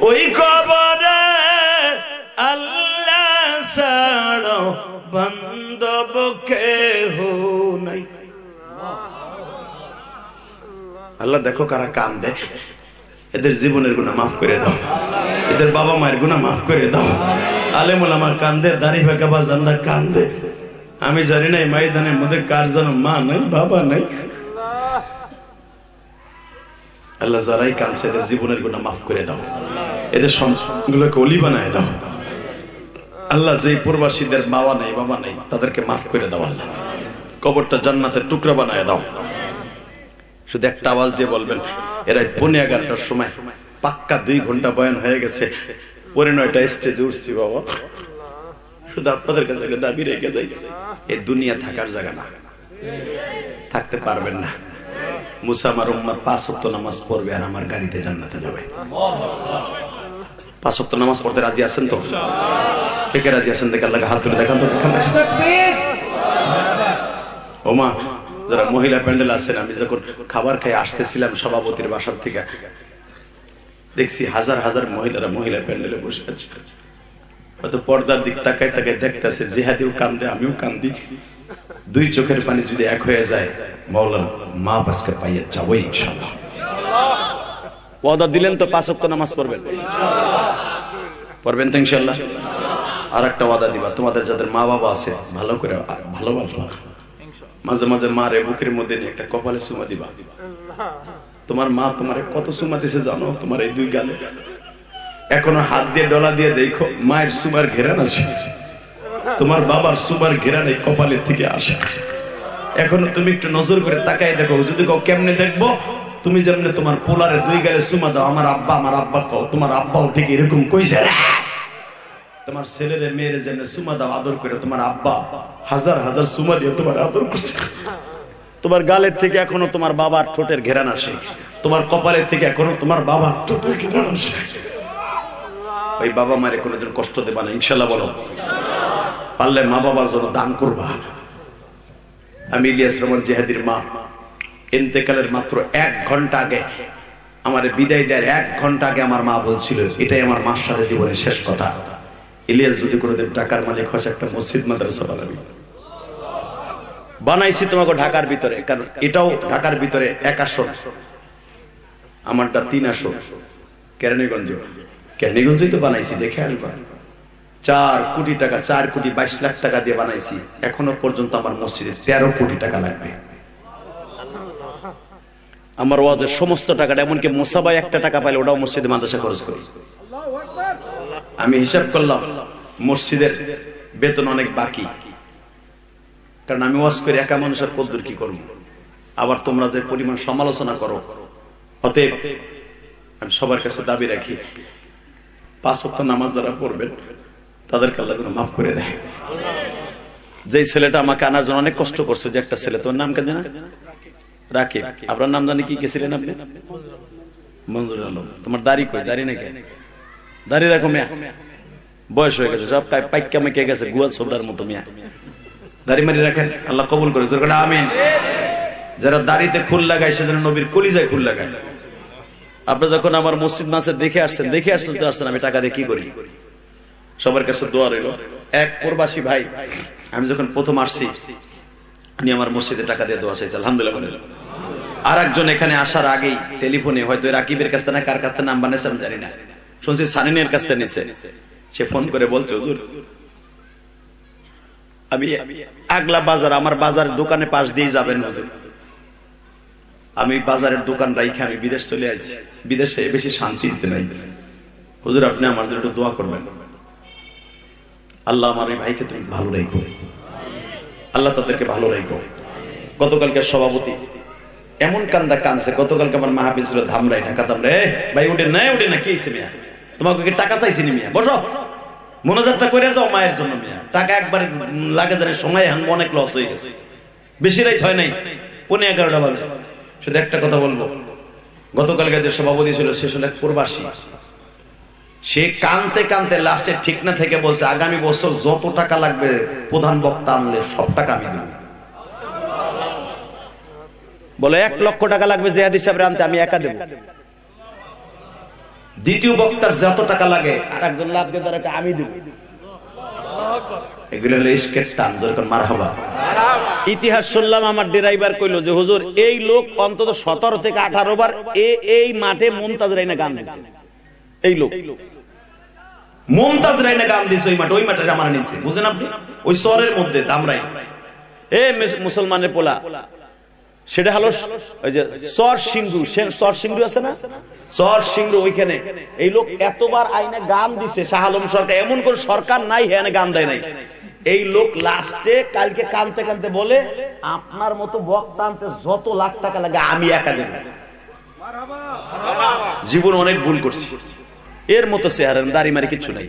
ওই কবরে আল্লাহ ছাড়া বান্ধব কেহ নাই। আল্লাহ দেখো কারা কান্দে, এদের জীবনের গুনাহ মাফ করে দাও, এদের বাবা মায়ের গুনাহ মাফ করে দাও। আলেম ওলামা কান্দে, দাড়ি পাকা বাজানরা কান্দে। আমি জানি না এই ময়দানের মধ্যে কার যেন মা নাই, বাবা নাই। আল্লাহ যারাই কাঁদছে এদের জীবনের গুনাহ মাফ করে দাও, এদের সন্তানগুলোকে ওলি বানায় দাও। আল্লাহ যে প্রবাসীদের বাবা নাই বাবা নাই তাদেরকে মাফ করে দাও। আল্লাহ কবরটা জান্নাতের টুকরা বানায় দাও। শুধু একটা আওয়াজ দিয়ে বলবেন, এরা 11:30টার সময় পাক্কা 2 ঘন্টা বয়ান হয়ে গেছে, 9:30 স্টেজে উঠছি বাবা। শুধু আপনাদের কাছে দাবি রেখে যাই, এই দুনিয়া থাকার জায়গা না, থাকতে পারবেন না। মুসা আমার উম্মত 5 ওয়াক্ত নামাজ পড়বে আর আমার গাড়িতে জান্নাতে যাবে। 5 ওয়াক্ত নামাজ পড়তে রাজি আছেন তো? কে কে রাজি আছেন? দেখে আল্লাহকে হাত তুলে দেখান তো, দেখান। ওমা যারা মহিলা প্যান্ডেল আছেন, আমি যখন খাবার খাই আসতেছিলাম সভাপতির বাসার থেকে, দেখছি হাজার হাজার মহিলারা মহিলা প্যান্ডেলে বসে আছে। হয়তো পর্দার দিক তাকায় তাকায় দেখতেছে, জিহাদিও কান্দে, আমিও কান্দি, 2 চোখের পানি যদি এক হয়ে যায়, মাওলার মা পাসকে পাইয়া যাবো ইনশাআল্লাহ। ওয়াদা দিলেন তো 5 ওয়াক্ত নামাজ পড়বেন? পড়বেন তো ইনশাআল্লাহ। আর একটা ওয়াদা দিবা, তোমাদের যাদের মা বাবা আছে ভালো করে ভালোবাসবা, মাঝে মাঝে মারে বুকের মধ্যে নিয়ে একটা কপালে চুমা দিবা। তোমার মা তোমারে কত চুমা দিছে জানো? তোমার এই 2 গালে এখনো হাত দিয়ে ডলা দিয়ে দেখো, মায়ের চুমার ঘেরান আসে, তোমার বাবার চুমার ঘেরান এই কপালের থেকে আসে। এখনো তুমি একটু নজর করে তাকাই দেখো, যদি কও কেমনে দেখবো, তুমি যেমনি তোমার পোলারে 2 গালে চুমা দাও, আমার আব্বা কও, তোমার আব্বাও ঠিক এরকম কইছে। তোমার ছেলেরে মেয়েরে যেমনি চুমা দাও আদর করে, তোমার আব্বা হাজার হাজার চুমা দিয়ে তোমার আদর করছে। তোমার গালের থেকে এখনো তোমার বাবার ঠোঁটের ঘেরান আসে, তোমার কপালের থেকে এখনো তোমার বাবার ঠোঁটের ঘেরান আসে। ওই বাবা মারে কোনোদিন কষ্ট দেবা না ইনশাআল্লাহ। বলো পারলে মা বাবার জন্য দান করবা। আমি ইলিয়াস রহমান জিহাদির মা ইন্তেকালের মাত্র 1 ঘন্টা আগে, আমার বিদায় দেওয়ার 1 ঘন্টা আগে আমার মা বলছিল, এটাই আমার মার সাথে জীবনের শেষ কথা, ইলিয়াস যদি কোনোদিন টাকার মালিক হয় একটা মসজিদ মাদ্রাসা বানাইছি তোমাকে ঢাকার ভিতরে। কারণ এটাও ঢাকার ভিতরে 1 আসন, আমারটা 3 আসন। কেরানীগঞ্জই তো বানাইছি, দেখে আসবা। 4 কোটি টাকা, 4 কোটি 22 লাখ টাকা দিয়ে বানাইছি। এখনো পর্যন্ত আমার মসজিদে 13 কোটি টাকা লাগবে। আমার ওয়াজের সমস্ত টাকাটা, এমনকি মুসাবাই 1 টাকা পাইলে ওটাও মসজিদে মাদ্রাসা খরচ করি। আমি হিসাব করলাম মসজিদের বেতন অনেক বাকি, কারণ আমি ওয়াজ করে একা মানুষের কদ্দুর কি করবো। আবার তোমরা যে পরিমাণ সমালোচনা করো, অতএব আমি সবার কাছে দাবি রাখি, 5 ওয়াক্ত নামাজ যারা পড়বেন তাদেরকে আল্লাহ যেন মাফ করে দেয়। যে ছেলেটা আমাকে আনার জন্য অনেক কষ্ট করছে, যে একটা ছেলে, তোর নাম কেন? রাকিব। আপনার নাম জানি কি গেছিলেন আপনি? মঞ্জুর আলম। তোমার দাড়ি কই? দাড়ি নাকি? দাড়ি রাখো মিয়া, বয়স হয়ে গেছে, সব পাইকা মেকে গেছে, গুয়াল ছোবড়ার মতো মিয়া। দাড়ি মারি রাখেন, আল্লাহ কবুল করে। তোর আমিন। যারা দাড়িতে ফুল লাগায় সেজন্য নবীর কলিজায় ফুল লাগায়। আপনি যখন আমার মসজিদ মাসে দেখে আসছেন তো আসছেন, আমি টাকা দিয়ে কি করি? সবার কাছে দোয়া রইল। এক প্রবাসী ভাই, আমি যখন প্রথম আসছি, উনি আমার মসজিদে টাকা দিয়ে দোয়া চাইছে, আলহামদুলিল্লাহ। আর একজন এখানে আসার আগেই টেলিফোনে, হয়তো রাকিবের কাছ থেকে না কার কাছ থেকে নাম্বার নিয়েছে আমি জানি না, শুনছি সানিনের কাছ থেকে নিছে। সে ফোন করে বলছে, হুজুর আমি আগলা বাজার, আমার বাজারের দোকানে পাশ দিয়ে যাবেন হুজুর। আমি বাজারের দোকান রাইখে আমি বিদেশ চলে আসছি, বিদেশে বেশি শান্তি দিতে নাই, হুজুর আপনি আমার জন্য একটু দোয়া করবেন। আল্লাহ আমার এই ভাইকে তুমি ভালো রাখো, আল্লাহ তাদেরকে ভালো রাখো। গতকালকে সভাপতি এমন কান্দা কানছে, গতকালকে আমার মাহফিল ছিল ধামরাই, ঢাকা ধামরাই। ভাই উঠে না কি হয়েছে মিয়া? তোমাকে কি টাকা চাইছি নি মিয়া? বসো, মনোজারটা করে যাও মায়ের জন্য মিয়া। টাকা একবার লাগে জানে, সময় অনেক লস হয়ে গেছে, বেশি রাত হয় নাই, 11:30 বাজে। শুধু একটা কথা বলবো, গতকালকে যে সভাপতি ছিল সে ছিল এক প্রবাসী। সে কানতে কানতে লাস্টে ঠিক না থেকে বলছে, আগামী বছর যত টাকা লাগবে প্রধান বক্তা আনলে সব টাকা আমি দেব। বলে 1 লক্ষ টাকা লাগবে জিয়াদ হিসাবে আনতে, আমি একা দেব। দ্বিতীয় বক্তার যত টাকা লাগে আর একজন লাভ দিয়ে তারা আমি দেব। এগুলো হলো ইশকের টান, যেরকম মারহাবা। ইতিহাস শুনলাম, আমার ড্রাইভার কইলো যে হুজুর এই লোক অন্তত 17 থেকে 18 বার এই মাঠে মুমতাজ রাইনা গান দিয়েছে। এই লোক মুমতাজ রাইনা গান দিয়েছে ওই মাঠে আমার নিচে, বুঝেন আপনি? ওই শহরের মধ্যে দামরাই মুসলমানের পোলা, সেটা হলো ওই যে চর সিংড়ু আছে না, চর সিংড়ু, ওইখানে এই লোক এতবার আইনে গান দিছে। শাহ আলম সরকার, এমন কোন সরকার নাই হ্যাঁ গান দেয় নাই। এই লোক লাস্টে কালকে কানতে কানতে বলে, আপনার মতো বক্তা আনতে যত লাখ টাকা লাগে আমি একা দেব। জীবন অনেক ভুল করছি, এর মতো চেহারা দাড়ি মারি কিচ্ছু নাই।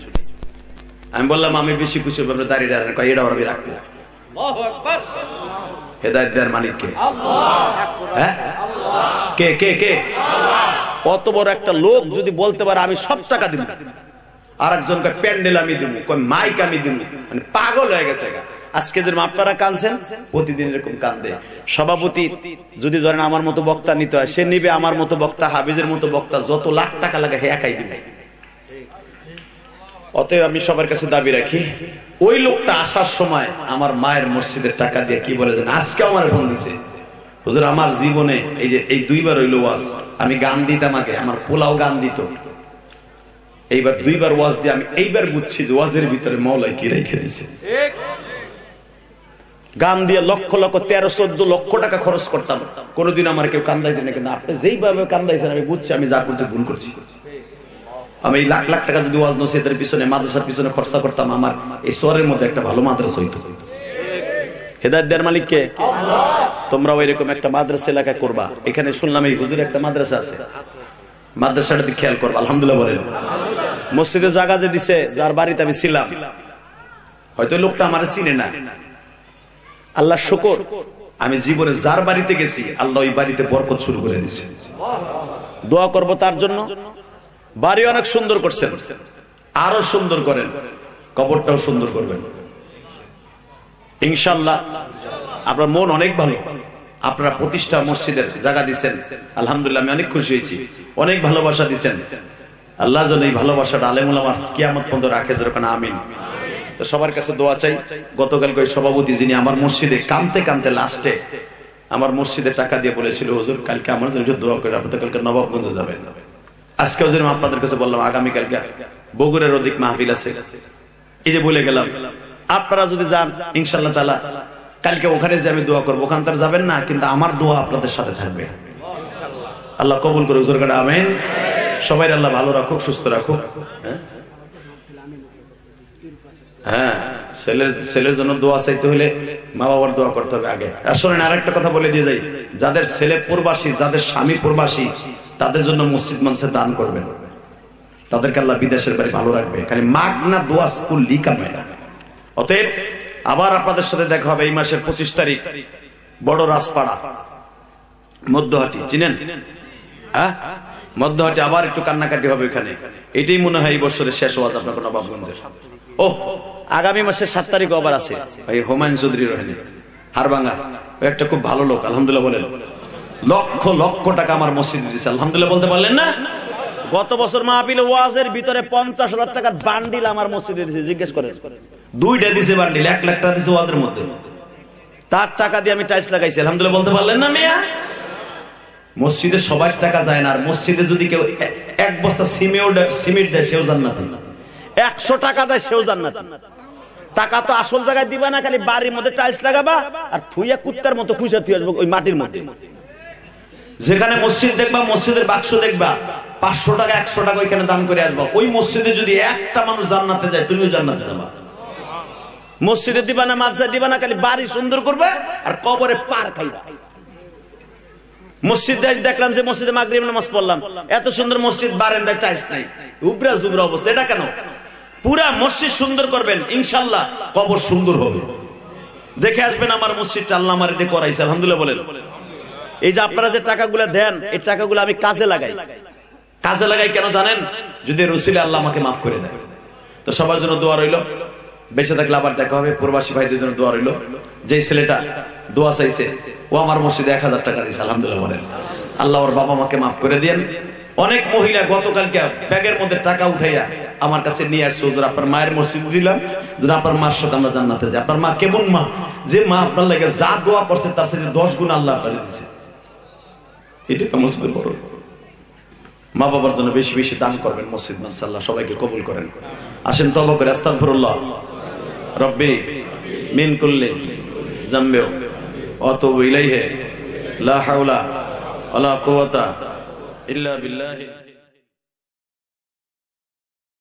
আমি বললাম আমি বেশি খুশি হবো দাঁড়িয়ে দাঁড়ান, কয় এটা ওরা রাখবো। হেদায়েত দেওয়ার মালিক কে? হ্যাঁ, কে কে কে? অত বড় একটা লোক যদি বলতে পারে আমি সব টাকা দিব, আর একজনকে প্যান্ডেল আমি দিব, মাইক আমি দিব, মানে পাগল হয়ে গেছে। আজকে যেরকম আপনারা কাঁদছেন, প্রতিদিন এরকম কান্দে। সভাপতি যদি ধরেন আমার মতো বক্তা নিতে হয়, সে নিবে আমার মতো বক্তা, হাবিজের মতো বক্তা, যত লাখ টাকা লাগে হে একাই দিবে। অতএব আমি সবার কাছে দাবি রাখি, ওই লোকটা আসার সময় আমার মায়ের মসজিদের টাকা দিয়ে কি বলে জানেন, আজকে আমার ফোন দিছে, হুজুর আমার জীবনে এই যে এই 2 বার হইলো ওয়াজ, আমি গান দিতাম আগে, আমার পোলাও গান দিত, এইবার 2 বার ওয়াজ দিয়ে আমি এইবার বুঝছি যে ওয়াজের ভিতরে মওলাই কি রেখে দিয়েছে। গান দিয়ে লক্ষ লক্ষ 13-14 লক্ষ টাকা খরচ করতাম, কোনোদিন আমার কেউ কান্দাইতেন না, কিন্তু আপনি যেইভাবে কান্দাইছেন আমি বুঝছি আমি যা করছি ভুল করছি। আমি এই লাখ লাখ টাকা যদি ওয়াজ নসিহতের পিছনে, মাদ্রাসার পিছনে খরচা করতাম, আমার এই শহরের মধ্যে একটা ভালো মাদ্রাসা হইতো। হেদায়েত দেওয়ার মালিক কে? তোমরাও এরকম একটা মাদ্রাসা এলাকায় করবা। এখানে শুনলাম এই হুজুর একটা মাদ্রাসা আছে, মাদ্রাসাটা দিকে খেয়াল করবা। আলহামদুলিল্লাহ বলেন। মসজিদে জায়গা যে দিছে, যার বাড়িতে আমি ছিলাম, হয়তো লোকটা আমার চিনে না, আল্লাহ শুকর, আমি জীবনে যার বাড়িতে গেছি আল্লাহ ওই বাড়িতে বরকত শুরু করে দিয়েছে। দোয়া করব তার জন্য। বাড়ি অনেক সুন্দর করছেন, আরো সুন্দর করেন, কবরটাও সুন্দর করবেন ইনশাআল্লাহ। আপনার মন অনেক ভালো, আপনারা প্রতিষ্ঠা মসজিদের জায়গা দিচ্ছেন, আলহামদুলিল্লাহ আমি অনেক খুশি হয়েছি। অনেক ভালোবাসা দিচ্ছেন, আল্লাহ যেন এই ভালোবাসাটা আলেম ওলামা কিয়ামত পর্যন্ত রাখে, যেরকম আমিন। তো সবার কাছে দোয়া চাই। গতকালকে ওই সভাপতি যিনি আমার মসজিদে কাঁদতে কাঁদতে লাস্টে আমার মসজিদে টাকা দিয়ে বলেছিল, হুজুর কালকে আমার জন্য দোয়া করে, আপনি তো কালকে নবাবগঞ্জ যাবেন। আজকেও যেরকম আপনাদের কাছে বললাম, আগামীকালকে বগুড়ার অধিক মাহফিল আছে, এই যে বলে গেলাম, আপনারা যদি যান ইনশাআল্লাহ তাআলা কালকে ওখানে যে আমি দোয়া করবো, ওখান তার যাবেন না, কিন্তু আমার দোয়া আপনাদের সাথে থাকবে। আল্লাহ কবুল করে, হুজুর কাটা আমিন। সবাই আল্লাহ ভালো রাখুক, সুস্থ রাখুক। হ্যাঁ, ছেলের জন্য দোয়া চাইতে হলে মা বাবার দোয়া করতে হবে আগে। আর শোনেন, আরেকটা কথা বলে দিয়ে যাই, যাদের ছেলে প্রবাসী, যাদের স্বামী প্রবাসী, তাদের জন্য মসজিদ মানসে দান করবেন, তাদেরকে আল্লাহ বিদেশের বাড়ি ভালো রাখবে। খালি মাগনা দোয়া স্কুল লিখা হয় না। অতএব আবার আপনাদের সাথে দেখা হবে এই মাসের 25 তারিখ, বড় রাজপাড়া মধ্যহাটি, চিনেন? হ্যাঁ, মধ্যহাটি আবার একটু কান্নাকাটি হবে ওখানে। এটাই মনে হয় এই বছরের শেষ ওয়াজ আপনাকে নবাবগঞ্জের। ও আগামী মাসের 7 তারিখ আবার আছে ভাই হুমায়ুন চৌধুরী রহেনি হারবাঙ্গা, একটা খুব ভালো লোক, আলহামদুলিল্লাহ বলেন। লক্ষ লক্ষ টাকা আমার মসজিদে দিয়েছে, আলহামদুলিল্লাহ বলতে পারলেন না? গত বছর মাহফিলে ওয়াজের ভিতরে 50,000 টাকার বান্ডিল আমার মসজিদে দিয়েছে, জিজ্ঞেস করেন। 2টা দিয়েছে বান্ডিল, 1 লাখ টাকা দিয়েছে ওয়াজের মধ্যে। তার টাকা দিয়ে আমি টাইলস লাগাইছি, আলহামদুলিল্লাহ বলতে পারলেন না মিয়া? মসজিদে সবার টাকা যায় না, আর মসজিদে যদি কেউ 1 বস্তা সিমেন্ট দেয় সেও জান্নাতি, 100 টাকা দেয় সেও জান্নাতি। টাকা তো আসল জায়গায় দিবা না, খালি বাড়ির মধ্যে টাইলস লাগাবা আর থুইয়া কুত্তার মতো খুঁজে থুই আসবো ওই মাটির মধ্যে। যেখানে মসজিদ দেখবা, মসজিদের বাক্স দেখবা, 500 টাকা 100 টাকা ওইখানে দান করে আসবা। ওই মসজিদে যদি একটা মানুষ জান্নাতে যায়, তুমিও জান্নাতে যাবা। মসজিদে দিবা না, মাদ্রাসায় দিবা না, খালি বাড়ি সুন্দর করবে আর কবরে পার খাইবা। মসজিদ দেখলাম যে মসজিদে মাগরিব নামাজ পড়লাম, এত সুন্দর মসজিদ, বারান্দায় টাইলস নাই, উবরা জুবরা অবস্থা। এটা কেন? পুরা মসজিদ সুন্দর করবেন, ইনশাআল্লাহ কবর সুন্দর হবে। দেখে আসবেন আমার মসজিদটা আল্লাহ আমারে দিয়ে করাইছে, আলহামদুলিল্লাহ বলেন। এই যে আপনারা যে টাকাগুলো দেন, এই টাকাগুলো আমি কাজে লাগাই। কাজে লাগাই কেন জানেন? যদি রসুলে আল্লাহ আমাকে মাফ করে দেয়। তো সবার জন্য দোয়া রইল, বেঁচে থাকলে আবার দেখা হবে। প্রবাসী ভাইদের জন্য দোয়া রইল। যে ছেলেটা দোয়া চাইছে ও আমার মসজিদে 1000 টাকা দিয়েছে, আলহামদুলিল্লাহ বলেন। আল্লাহ ওর বাবা মাকে মাফ করে দেন। অনেক মহিলা গতকালকে ব্যাগের মধ্যে টাকা উঠাইয়া আমার কাছে নিয়ে আসছে, হুজুর আপনার মায়ের মসজিদ দিলাম, আপনার মার সাথে আমরা জান্নাতে যাই। আপনার মা কেমন মা? যে মা আপনার লাগে যা দোয়া করছে তার সাথে 10 গুণ আল্লাহ আপনাকে দিয়েছে। এটা তো মসজিদের বড়। মা বাবার জন্য বেশি বেশি দান করবেন, মসজিদ মানসাল্লাহ সবাইকে কবুল করেন। আসেন তওবা করে আস্তাগফিরুল্লাহ রব্বি মিন কুল্লি যামবি ওয়া আতুবু ইলাইহি লা হাওলা ওয়ালা কুওয়াতা ইল্লা বিল্লাহ।